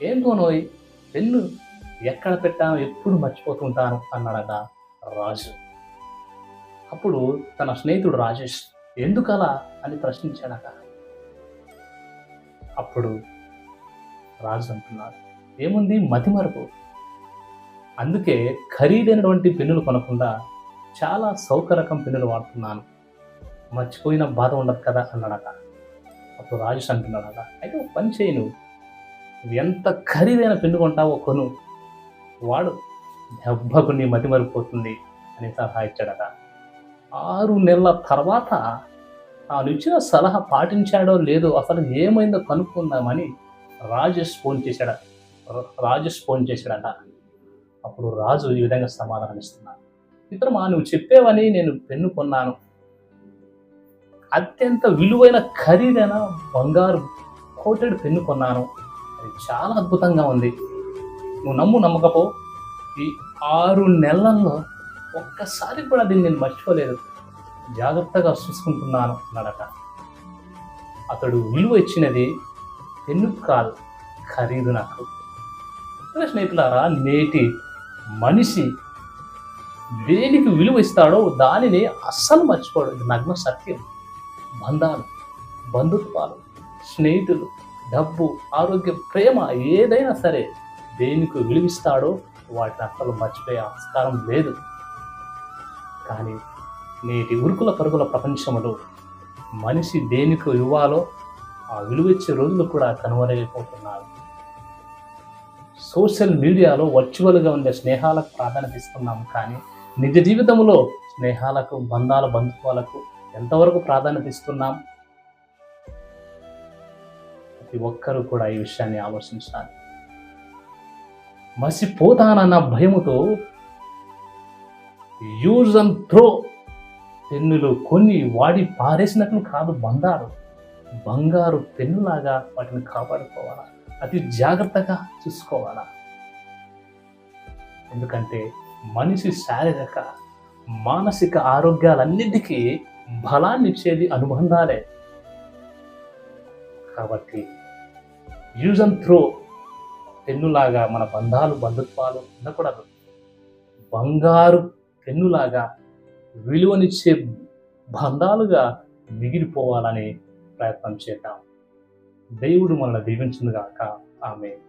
ఏంటోనోయ్ pen ఎక్కడ పెట్టానో ఎప్పుడు మర్చిపోతుంటాను అన్నాడట రాజు. అప్పుడు తన స్నేహితుడు రాజేష్ ఎందుకలా అని ప్రశ్నించాడట. అప్పుడు రాజు అంటున్నాడు, ఏముంది మతిమరుపు. అందుకే ఖరీదైనటువంటి పెన్నులు కొనకుండా చాలా సౌకర్యకం పెన్నులు వాడుతున్నాను. మర్చిపోయిన బాధ ఉండదు కదా అన్నాడట. అప్పుడు రాజేష్ అంటున్నాడట, అయితే ఒక పని చేయి, నువ్వు ఎంత ఖరీదైన పెన్ను కొంటావో కొను, వాడు దెబ్బకు నీ మతిమరిపోతుంది అని సలహా ఇచ్చాడట. 6 నెలల తర్వాత తాను ఇచ్చిన సలహా పాటించాడో లేదో అసలు ఏమైందో కనుక్కుందామని రాజేష్ ఫోన్ చేశాడట. అప్పుడు రాజు ఈ విధంగా సమాధానం ఇస్తున్నాడు, మిత్రమా, నువ్వు చెప్పేవని నేను పెన్ను కొన్నాను. అత్యంత విలువైన ఖరీదైన బంగారు కోటెడ్ పెన్ను కొన్నాను. అది చాలా అద్భుతంగా ఉంది. నువ్వు నమ్మకపో, ఈ 6 నెలల్లో ఒక్కసారి కూడా దీన్ని నేను మర్చిపోలేదు, జాగ్రత్తగా చూసుకుంటున్నాను అన్నాడట. అతడు విలువ ఇచ్చినది పెన్ను కాదు, ఖరీదు నాకు. స్నేహితులారా, నేటి మనిషి దేనికి విలువ ఇస్తాడో దానిని అస్సలు మర్చిపోడు. ఇది నగ్న సత్యం. బంధాలు, బంధుత్వాలు, స్నేహితులు, డబ్బు, ఆరోగ్యం, ప్రేమ ఏదైనా సరే దేనికి విలువిస్తాడో వాటిని అస్సలు మర్చిపోయే ఆస్కారం లేదు. కానీ నేటి ఉరుకుల పరుగుల ప్రపంచంలో మనిషి దేనికి ఇవ్వాలో ఆ విలువిచ్చే రోజులు కూడా కనుమరుగైపోతున్నారు. సోషల్ మీడియాలో వర్చువల్గా ఉండే స్నేహాలకు ప్రాధాన్యత ఇస్తున్నాం, కానీ నిజ జీవితంలో స్నేహాలకు, బంధుత్వాలకు ఎంతవరకు ప్రాధాన్యత ఇస్తున్నాం? ప్రతి ఒక్కరూ కూడా ఈ విషయాన్ని ఆలోచించాలి. మసిపోతానన్న భయముతో యూజ్ అండ్ త్రో పెన్నులు కొన్ని వాడి పారేసినట్లు కాదు, బంగారు పెన్నులాగా వాటిని కాపాడుకోవాలా, అతి జాగ్రత్తగా చూసుకోవాలా. ఎందుకంటే మనిషి శారీరక, మానసిక ఆరోగ్యాలన్నిటికీ బలాన్ని ఇచ్చేది అనుబంధాలే. కాబట్టి యూజ్ అండ్ త్రో పెన్నులాగా మన బంధుత్వాలు ఉండకూడదు. బంగారు పెన్నులాగా విలువనిచ్చే బంధాలుగా మిగిలిపోవాలని ప్రయత్నం చేద్దాం. దేవుడు మనల్ని దీవించునుగాక. ఆమేన్.